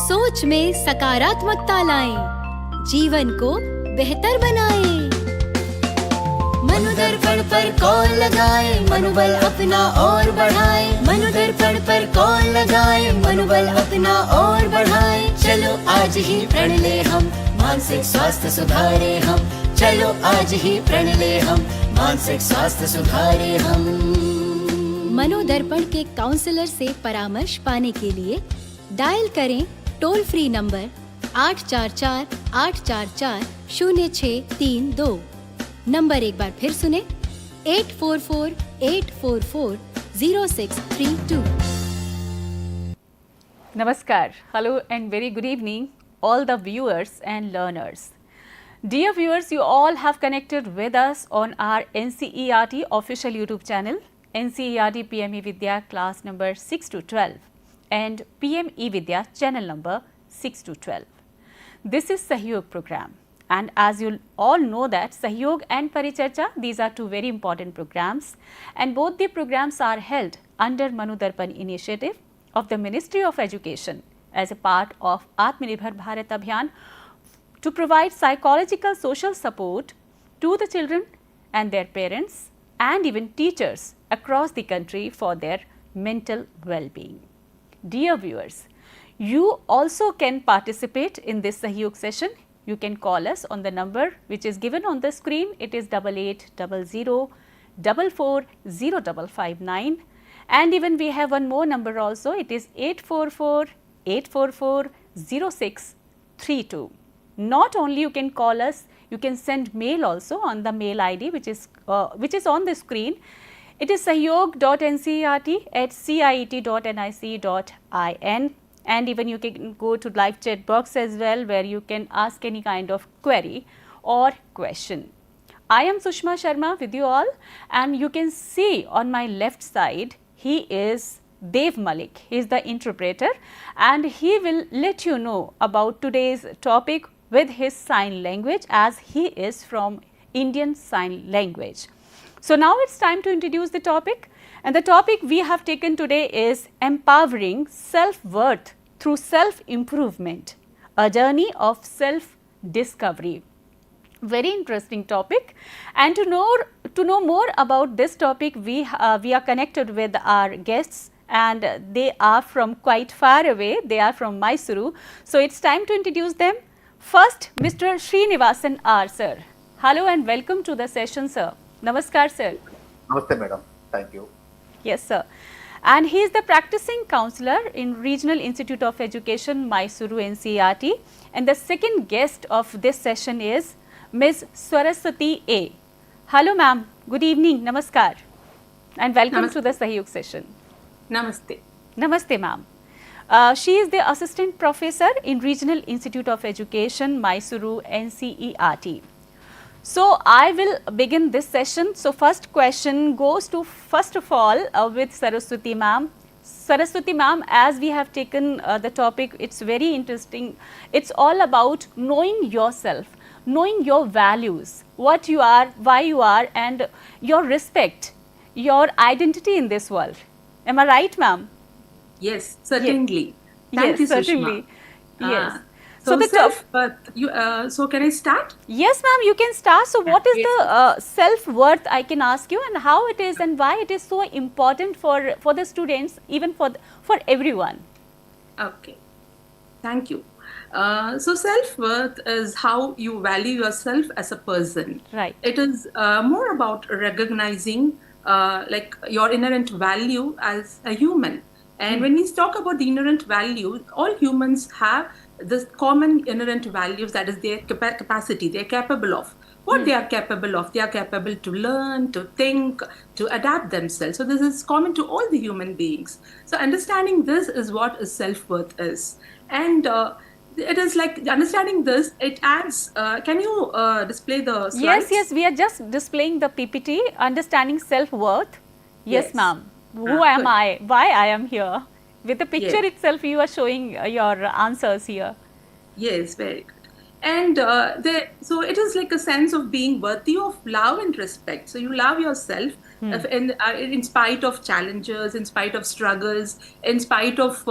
सोच में सकारात्मकता लाएं, जीवन को बेहतर बनाएं। मनोदर्पण पर कॉल लगाएं, मनोबल अपना और बढ़ाएं। मनोदर्पण पर कॉल लगाएं, मनोबल अपना और बढ़ाएं। चलो आज ही प्रण ले हम, मानसिक स्वास्थ्य सुधारे हम। चलो आज ही प्रण ले हम, मानसिक स्वास्थ्य सुधारे हम। मनोदर्पण के काउंसलर से परामर्श पाने के लिए डायल करें टोल फ्री नंबर 844-844-0632। नंबर एक बार फिर सुने 844-844-0632। Namaskar, hello and very good evening all the viewers and learners. Dear viewers, you all have connected with us on our NCERT official YouTube channel, NCERT PME Vidya class number 6 to 12 and PME Vidya channel number 6 to 12. This is Sahyog program. And as you all know that Sahyog and Paricharcha, these are two very important programs, and both the programs are held under Manodarpan initiative of the Ministry of Education as a part of Atmanirbhar Bharat Abhiyan to provide psychological social support to the children and their parents and even teachers across the country for their mental well-being. Dear viewers, you also can participate in this Sahyog session. You can call us on the number which is given on the screen. It is 8800-440559, and even we have one more number also. It is 844-844-0632. Not only you can call us, you can send mail also on the mail ID which is on the screen. It is sahyog.ncert@ciet.nic.in. And even you can go to live chat box as well, where you can ask any kind of query or question. I am Sushma Sharma with you all, and you can see on my left side, he is Dev Malik. He is the interpreter, and he will let you know about today's topic with his sign language, as he is from Indian Sign Language. So now it's time to introduce the topic, and the topic we have taken today is empowering self-worth through self-improvement, a journey of self-discovery. Very interesting topic, and to know more about this topic, we are connected with our guests, and they are from quite far away. They are from Mysuru. So it's time to introduce them. First, Mr. Srinivasan R, sir. Hello and welcome to the session, sir. Namaskar, sir. Namaste, madam. Thank you. Yes, sir. And he is the practicing counselor in Regional Institute of Education, Mysuru, NCERT. And the second guest of this session is Ms. Saraswathi A. Hello, ma'am. Good evening. Namaskar. And welcome to the Sahyog session. Namaste. Namaste, ma'am. She is the assistant professor in Regional Institute of Education, Mysuru, NCERT. So I will begin this session. So first question goes to, first of all, with Saraswathi ma'am. Saraswathi ma'am, as we have taken the topic, it's very interesting. It's all about knowing yourself, knowing your values, what you are, why you are, and your respect, your identity in this world. Am I right, ma'am? Yes, certainly. Yes. Thank you, certainly. Sushma. Yes. So so can I start? Yes, ma'am, you can start. So what is the self-worth, I can ask you, and how it is and why it is so important for the students, even for everyone? Okay, thank you. So self-worth is how you value yourself as a person. Right. It is more about recognizing like your inherent value as a human. And when we talk about the inherent value, all humans have this common inherent values, that is their capacity, they are capable of. What they are capable of, they are capable to learn, to think, to adapt themselves. So this is common to all the human beings. So understanding this is what is self-worth is. And it is like understanding this, it adds, can you display the slides? Yes, we are just displaying the PPT, understanding self-worth. Yes, ma'am. Who am I? Why I am here? With the picture itself, you are showing your answers here. Yes, very good. And so it is like a sense of being worthy of love and respect. So you love yourself in spite of challenges, in spite of struggles, in spite of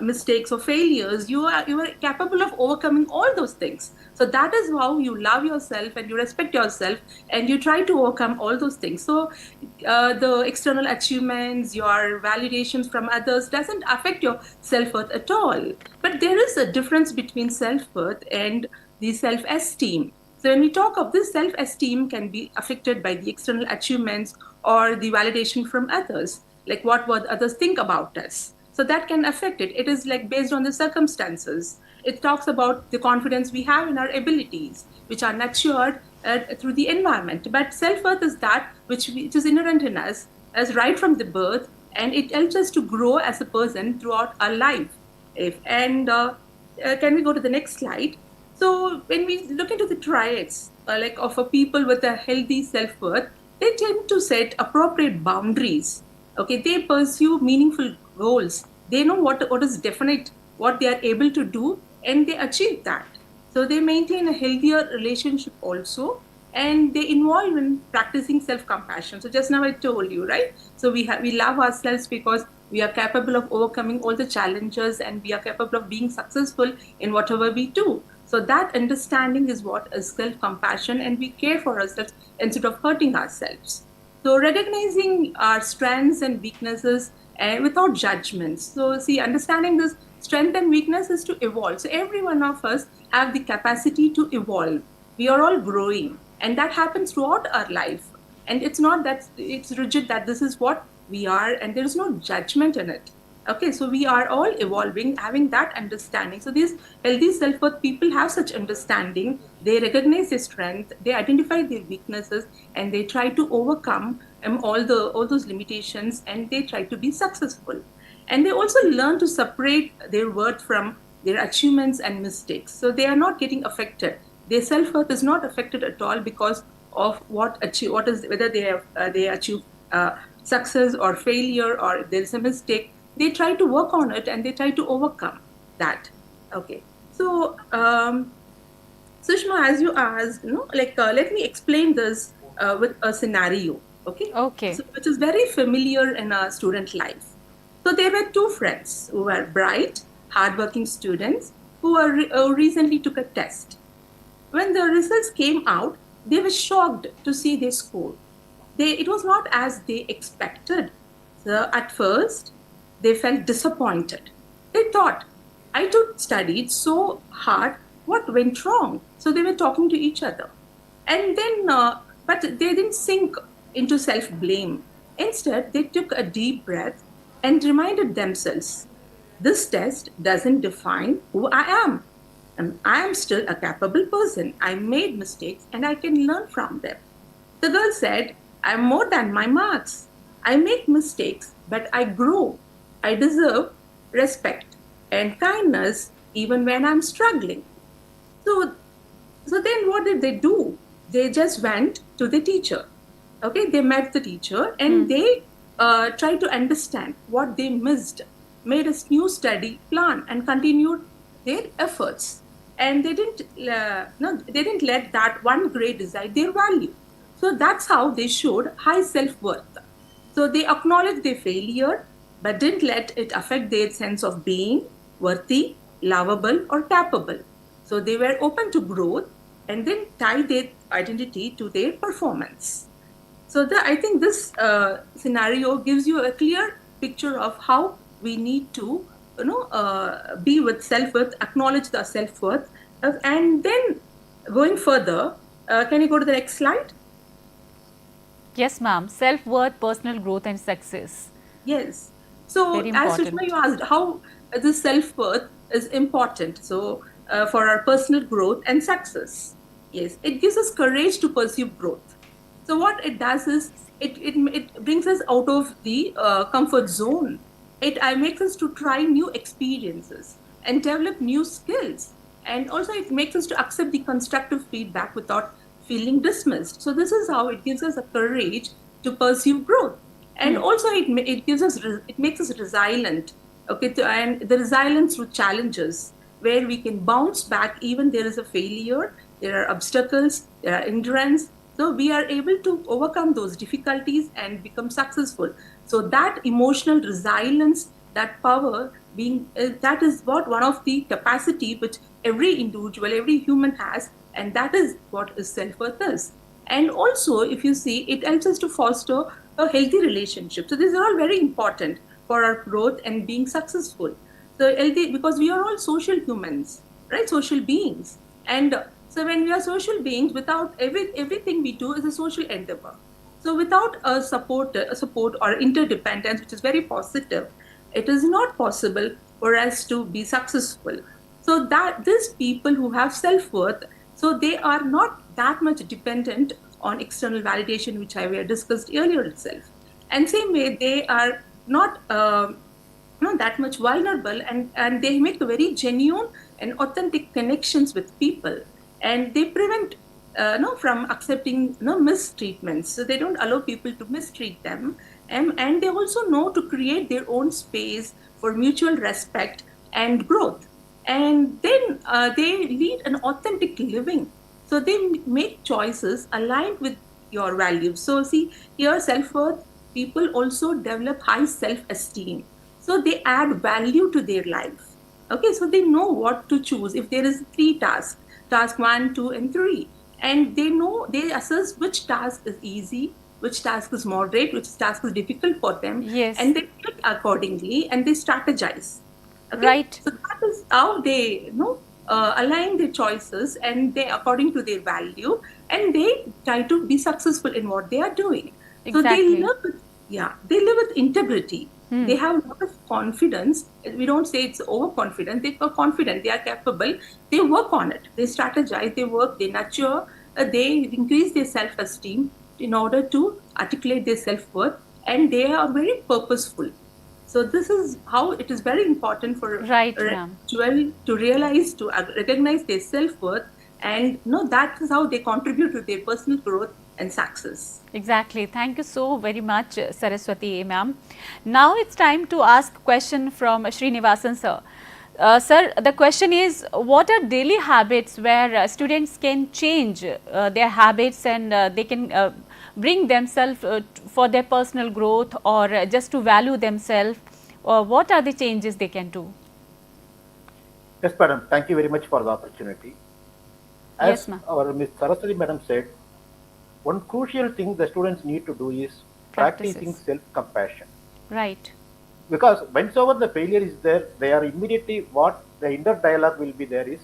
mistakes or failures, you are capable of overcoming all those things. So that is how you love yourself and you respect yourself and you try to overcome all those things. So the external achievements, your validations from others doesn't affect your self-worth at all. But there is a difference between self-worth and the self-esteem. So when we talk of this, self-esteem can be affected by the external achievements or the validation from others, like what others think about us. So that can affect it. It is like based on the circumstances. It talks about the confidence we have in our abilities, which are nurtured through the environment. But self-worth is that which is inherent in us as right from the birth, and it helps us to grow as a person throughout our life. Can we go to the next slide? So when we look into the traits like of a people with a healthy self-worth, they tend to set appropriate boundaries. Okay, they pursue meaningful goals. They know what is definite, what they are able to do, and they achieve that. So they maintain a healthier relationship also, and they involve in practicing self-compassion. So just now I told you, right? So we love ourselves because we are capable of overcoming all the challenges and we are capable of being successful in whatever we do. So that understanding is what is self-compassion, and we care for ourselves instead of hurting ourselves. So recognizing our strengths and weaknesses without judgments. So see, understanding this strength and weakness is to evolve. So every one of us have the capacity to evolve. We are all growing, and that happens throughout our life. And it's not that it's rigid that this is what we are, and there is no judgment in it. Okay, so we are all evolving, having that understanding. So these healthy self-worth people have such understanding. They recognize their strength, they identify their weaknesses, and they try to overcome all those limitations, and they try to be successful. And they also learn to separate their worth from their achievements and mistakes. So they are not getting affected. Their self-worth is not affected at all because of whether they achieve success or failure, or if there is a mistake. They try to work on it and they try to overcome that. Okay. So, Sushma, as you asked, let me explain this with a scenario. Okay. Okay. So, which is very familiar in our student life. So there were two friends who were bright, hardworking students who recently took a test. When the results came out, they were shocked to see their score. It was not as they expected. So at first, they felt disappointed. They thought, I studied so hard, what went wrong? So they were talking to each other. And then, but they didn't sink into self-blame. Instead, they took a deep breath and reminded themselves, this test doesn't define who I am. I am still a capable person. I made mistakes and I can learn from them. The girl said, I'm more than my marks. I make mistakes, but I grow. I deserve respect and kindness even when I'm struggling. So then what did they do? They just went to the teacher. Okay, they met the teacher and they tried to understand what they missed, made a new study plan and continued their efforts. And they didn't let that one grade decide their value. So that's how they showed high self-worth. So they acknowledged their failure, but didn't let it affect their sense of being worthy, lovable, or capable. So they were open to growth and then tied their identity to their performance. So I think this scenario gives you a clear picture of how we need to, be with self-worth, acknowledge the self-worth, and then going further, can you go to the next slide? Yes, ma'am. Self-worth, personal growth and success. Yes. So as Sushma, you asked how the self-worth is important. So for our personal growth and success. Yes, it gives us courage to pursue growth. So what it does is it brings us out of the comfort zone. It makes us to try new experiences and develop new skills. And also it makes us to accept the constructive feedback without feeling dismissed. So this is how it gives us a courage to pursue growth. And also it makes us resilient. Okay, and the resilience through challenges where we can bounce back even there is a failure, there are obstacles, there are endurance. So we are able to overcome those difficulties and become successful. So that emotional resilience, that power that is what one of the capacity which every individual, every human has, and that is what is self-worth is. And also, if you see, it helps us to foster a healthy relationship. So these are all very important for our growth and being successful. So healthy, because we are all social humans, right? Social beings. And so when we are social beings, without everything we do is a social endeavor. So without a support or interdependence, which is very positive, it is not possible for us to be successful. So that these people who have self-worth, so they are not that much dependent on external validation, which I have discussed earlier itself. And same way, they are not that much vulnerable, and they make very genuine and authentic connections with people, and they prevent from accepting mistreatments. So they don't allow people to mistreat them, and they also know to create their own space for mutual respect and growth. And then they lead an authentic living. So they make choices aligned with your values. So see, here self-worth, people also develop high self-esteem. So they add value to their life. Okay, so they know what to choose. If there is 3 tasks, task 1, 2, and 3, and they assess which task is easy, which task is moderate, which task is difficult for them, Yes. and they pick accordingly and they strategize. Okay? Right. So that is how they align their choices, and they according to their value, and they try to be successful in what they are doing. So Exactly. they live with integrity. They have a lot of confidence. We don't say it's overconfident. They are confident. They are capable. They work on it. They strategize. They work. They nurture. They increase their self-esteem in order to articulate their self-worth, and they are very purposeful. So this is how it is very important for Right, ma'am. to realize, to recognize their self-worth, and that is how they contribute to their personal growth and success. Exactly. Thank you so very much, Saraswati A, ma'am. Now it's time to ask question from Srinivasan sir. Sir, the question is, what are daily habits where students can change their habits, and they can bring themselves for their personal growth, or just to value themselves? Or what are the changes they can do? Yes, madam. Thank you very much for the opportunity. Yes, As ma'am. our Ms. Saraswati madam said, one crucial thing the students need to do is practicing Practices. self-compassion. Right. Because whenever the failure is there, they are immediately, what the inner dialogue will be there is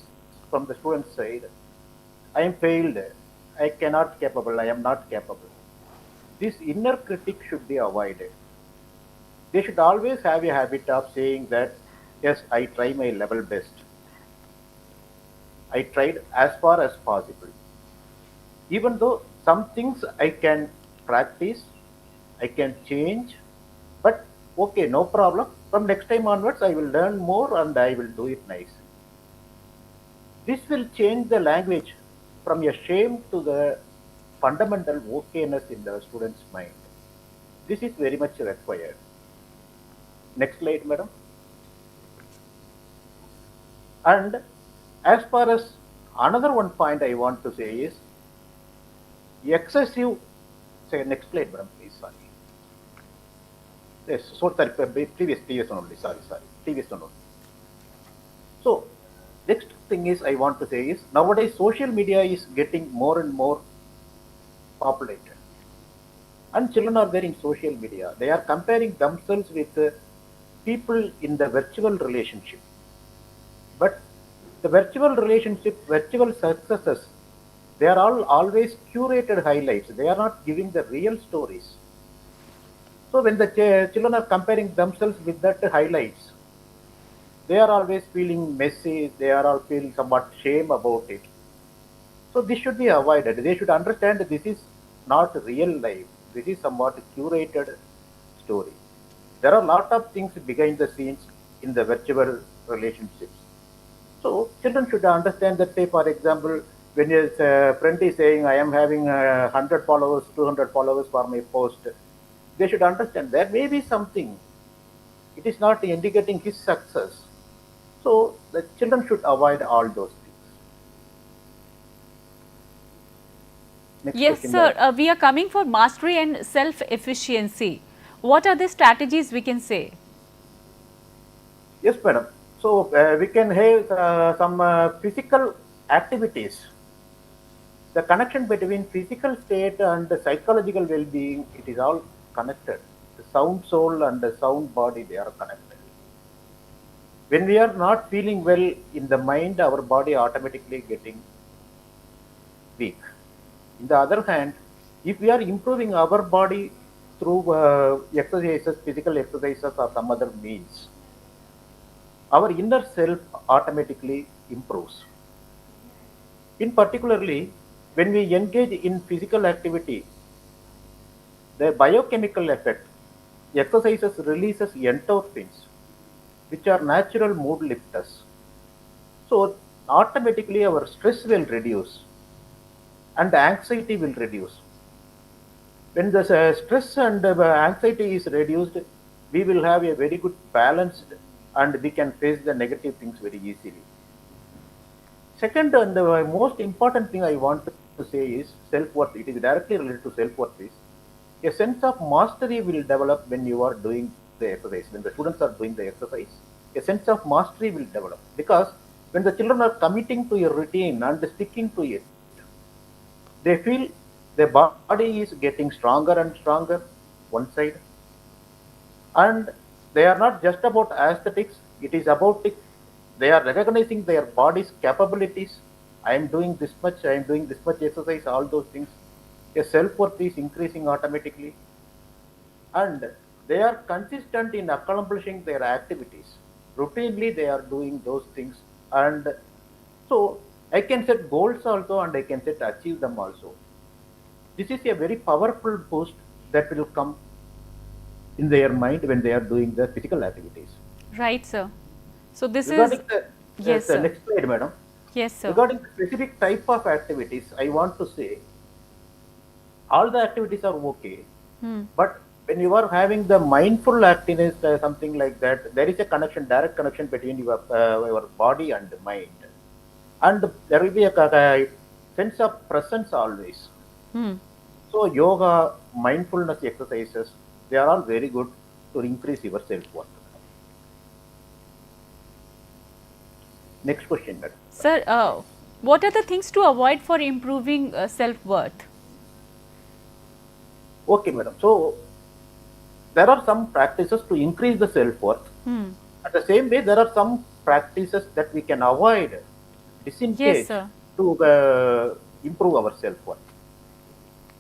from the student's side, I am failed, I cannot capable, I am not capable. This inner critic should be avoided. They should always have a habit of saying that, yes, I try my level best. I tried as far as possible. Even though some things I can practice, I can change, but okay, no problem. From next time onwards, I will learn more and I will do it nicely. This will change the language from a shame to the fundamental okayness in the student's mind. This is very much required. Next slide, madam. And as far as another one point I want to say is excessive. Say next slide, madam, please. Sorry. Yes, so sorry, previous one only. Sorry, previous one only. So next thing is I want to say is nowadays social media is getting more and more populated, and children are there in social media. They are comparing themselves with people in the virtual relationship. But the virtual relationship, virtual successes, they are all always curated highlights. They are not giving the real stories. So when the children are comparing themselves with that highlights, they are always feeling messy. They are all feeling somewhat shame about it. So this should be avoided. They should understand that this is not real life. This is somewhat curated story. There are a lot of things behind the scenes in the virtual relationships. So children should understand that, say, for example, when a friend is saying, I am having 100 followers, 200 followers for my post, they should understand there may be something. It is not indicating his success. So the children should avoid all those things. Next Yes, question, sir. madam. We are coming for mastery and self-efficiency. What are the strategies we can say? Yes, madam. So we can have some physical activities. The connection between physical state and the psychological well-being, it is all connected. The sound soul and the sound body, they are connected. When we are not feeling well in the mind, our body automatically getting weak. In the other hand, if we are improving our body through exercises, physical exercises or some other means, our inner self automatically improves. In particularly, when we engage in physical activity, the biochemical effect, exercises releases endorphins, which are natural mood lifters. So automatically our stress will reduce and anxiety will reduce. When the stress and anxiety is reduced, we will have a very good balance and we can face the negative things very easily. Second, and the most important thing I want to say is self-worth. It is directly related to self-worth. Is a sense of mastery will develop when you are doing the exercise. When the students are doing the exercise, a sense of mastery will develop because when the children are committing to a routine and sticking to it, they feel their body is getting stronger and stronger, one side, and they are not just about aesthetics, it is about it. They are recognizing their body's capabilities. I am doing this much, I am doing this much exercise, all those things. Their self-worth is increasing automatically, and they are consistent in accomplishing their activities. Routinely they are doing those things, and so I can set goals also and I can set achieve them also. This is a very powerful boost that will come in their mind when they are doing the physical activities. Right, sir. So this Regarding is the, yes, the sir. next slide, madam. Yes, sir. Regarding the specific type of activities, I want to say all the activities are okay, but when you are having the mindful activeness, something like that, there is a connection, direct connection between your body and mind, and there will be a sense of presence always. So yoga, mindfulness exercises, they are all very good to increase your self-worth. Next question, madam. Sir, what are the things to avoid for improving self-worth? Okay, madam. So there are some practices to increase the self-worth. At the same way, there are some practices that we can avoid, disengage sir. to improve our self-worth.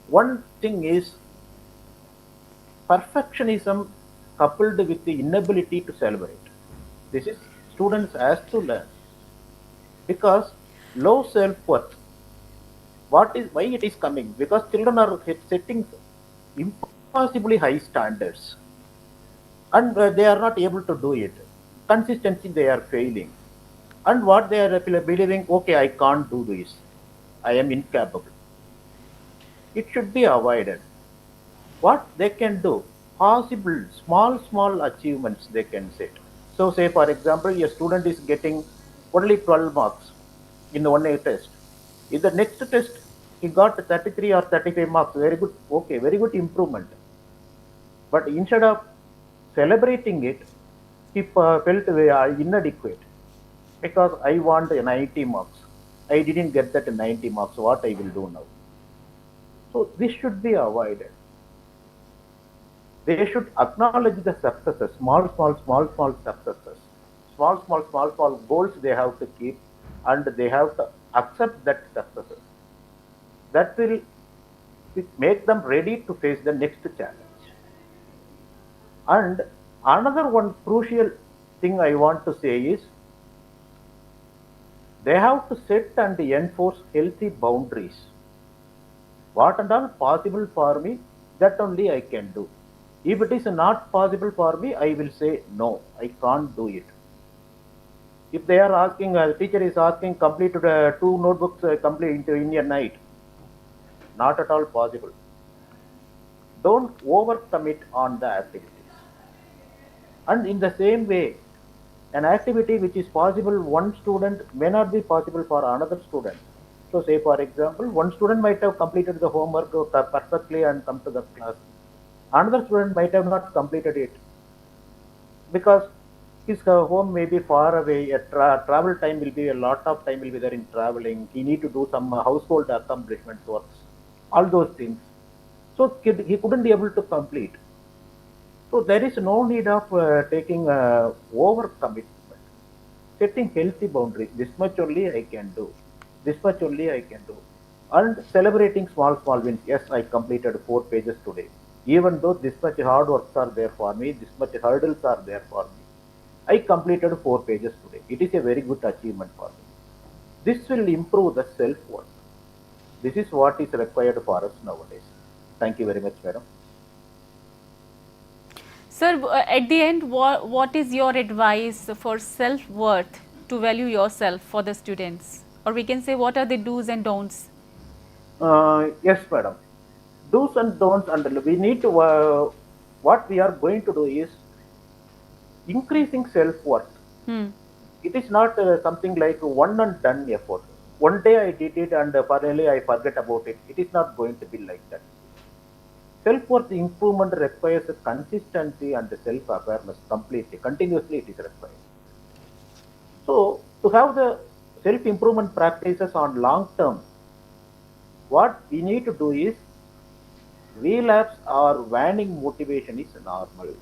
One thing is perfectionism coupled with the inability to celebrate. This is students has to learn because low self-worth. Why it is coming? Because children are setting impossibly high standards and they are not able to do it. Consistency they are failing, and what they are believing, okay, I can't do this, I am incapable. It should be avoided. What they can do, possible small achievements they can set. So say for example, a student is getting only 12 marks in the 1A test. In the next test, he got 33 or 35 marks. Very good. Okay, very good improvement. But instead of celebrating it, he felt inadequate because I want 90 marks. I didn't get that 90 marks. What I will do now? So this should be avoided. They should acknowledge the successes, small successes, small goals they have to keep, and they have to accept that successes. That will make them ready to face the next challenge. And another one crucial thing I want to say is they have to set and enforce healthy boundaries. What and all possible for me, that only I can do. If it is not possible for me, I will say no, I can't do it. If they are asking, the teacher is asking, complete 2 notebooks complete in a night, not at all possible. Don't overcommit on the activities. And in the same way, an activity which is possible one student may not be possible for another student. So say for example, one student might have completed the homework perfectly and come to the class. Another student might have not completed it because his home may be far away, travel time will be a lot of time will be there in traveling. He need to do some household accomplishments works, all those things. So he couldn't be able to complete. So there is no need of taking over commitment, setting healthy boundaries. This much only I can do. This much only I can do. And celebrating small wins. Yes, I completed 4 pages today. Even though this much hard works are there for me, this much hurdles are there for me, I completed 4 pages today. It is a very good achievement for me. This will improve the self-worth. This is what is required for us nowadays. Thank you very much, madam. Sir, at the end, what is your advice for self-worth to value yourself for the students? Or we can say, what are the do's and don'ts? Yes, madam. Do's and don'ts, and we need to, what we are going to do is increasing self-worth. It is not something like one and done effort. One day I did it and finally I forget about it. It is not going to be like that. Self-worth improvement requires consistency and self-awareness completely. Continuously it is required. So, to have the self-improvement practices on long term, what we need to do is relapse or waning motivation is normal.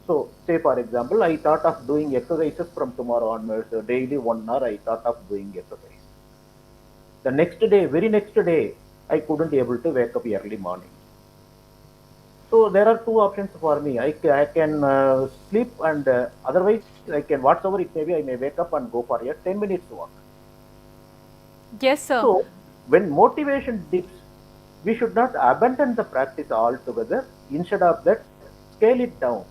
So, say for example, I thought of doing exercises from tomorrow onwards, daily 1 hour I thought of doing exercise. The next day, very next day, I couldn't be able to wake up early morning. So there are 2 options for me. I can sleep and otherwise I can, whatsoever it may be, I may wake up and go for a 10 minutes walk. Yes, sir. So when motivation dips, we should not abandon the practice altogether. Instead of that, scale it down.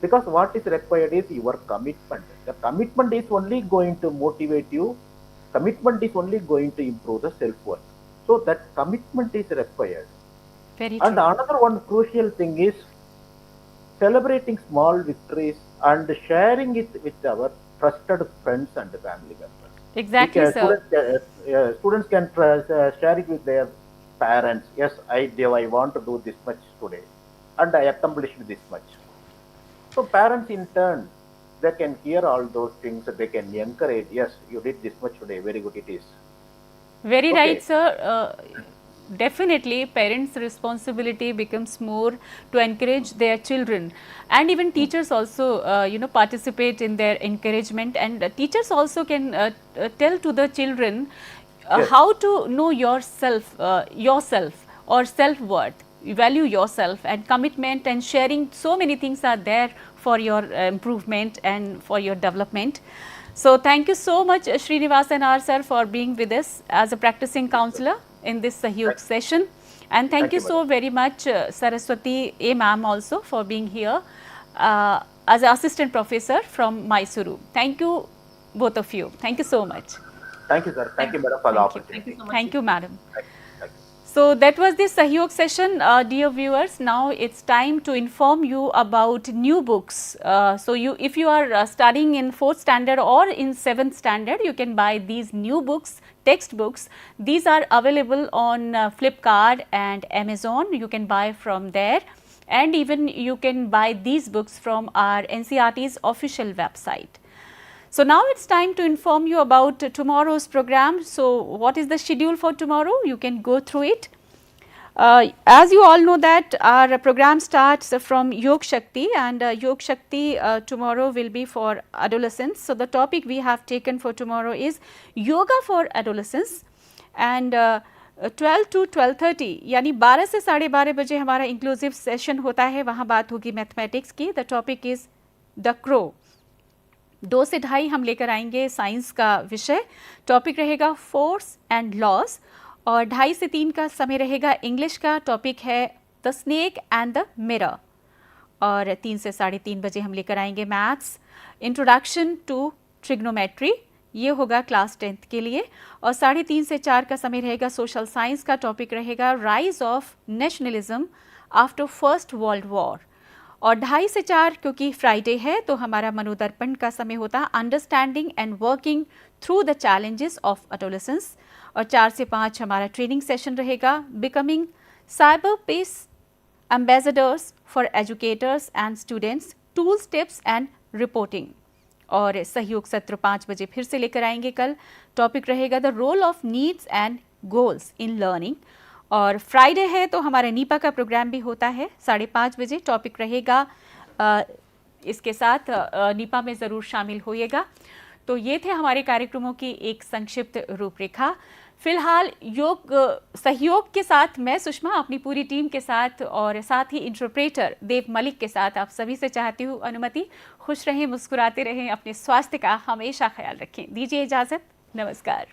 Because what is required is your commitment. The commitment is only going to motivate you. Commitment is only going to improve the self-worth. So that commitment is required. Very true. And another one crucial thing is celebrating small victories and sharing it with our trusted friends and family members. Exactly, sir. Students can share it with their parents. Yes, I want to do this much today, and I accomplished this much. So parents in turn, they can hear all those things. They can encourage. Yes, you did this much today. Very good it is. Very Okay. right, sir. Definitely, parents' responsibility becomes more to encourage their children, and even teachers also, participate in their encouragement. And teachers also can tell to the children Yes. how to know yourself or self-worth. Value yourself, and commitment and sharing. So many things are there for your improvement and for your development. So thank you so much, Srinivasan R sir, for being with us as a practicing counselor in this Sahyog session. And thank you so very much, Saraswathi A ma'am, also for being here as an assistant professor from Mysuru. Thank you, both of you. Thank you so much. Thank you, sir. Thank you, madam, for the opportunity. Thank you so much. Thank you, madam. Thank you. So that was the Sahyog session, dear viewers. Now it's time to inform you about new books. So if you are studying in 4th standard or in 7th standard, you can buy these new books, textbooks. These are available on Flipkart and Amazon. You can buy from there, and even you can buy these books from our NCERT's official website. So now it's time to inform you about tomorrow's program. So what is the schedule for tomorrow? You can go through it. As you all know that our program starts from Yogshakti, and Yogshakti tomorrow will be for adolescents. So the topic we have taken for tomorrow is yoga for adolescents, and 12 to 12:30 यानी 12 से 12:30 बजे हमारा inclusive session होता है. वहाँ बात होगी mathematics की. The topic is the crow. 2 से 2:30 हम लेकर आएंगे साइंस का विषय. टॉपिक रहेगा फोर्स एंड लॉस, और 2:30 से 3 का समय रहेगा इंग्लिश का. टॉपिक है the snake and the mirror. और 3 से 3:30 बजे हम लेकर आएंगे मैथ्स, इंट्रोडक्शन टू ट्रिग्नोमेट्री. ये होगा क्लास 10th के लिए. और 3:30 से 4 का समय रहेगा सोशल साइंस का. टॉपिक रहेगा rise of nationalism after first world war. और 2:30 से 4 क्योंकि फ्राइडे है तो हमारा मनोदर्पण का समय होता है understanding and working through the challenges of adolescence. और 4 से 5 हमारा ट्रेनिंग सेशन रहेगा becoming cyber peace ambassadors for educators and students tools, tips and reporting. और सहयोग सत्र 5 बजे फिर से लेकर आएंगे कल। टॉपिक रहेगा the role of needs and goals in learning. और फ्राइडे है तो हमारा नीपा का प्रोग्राम भी होता है 5:30 बजे। टॉपिक रहेगा इसके साथ नीपा में ज़रूर शामिल होइएगा। तो ये थे हमारे कार्यक्रमों की एक संक्षिप्त रूपरेखा। फिलहाल योग सहयोग के साथ मैं सुषमा अपनी पूरी टीम के साथ और साथ ही इंटरप्रेटर देव मलिक के साथ आप सभी से चाहती हूँ अनुमति। खुश रहें, मुस्कुराते रहें, अपने स्वास्थ्य का हमेशा ख्याल रखें। दीजिए इजाज़त, नमस्कार।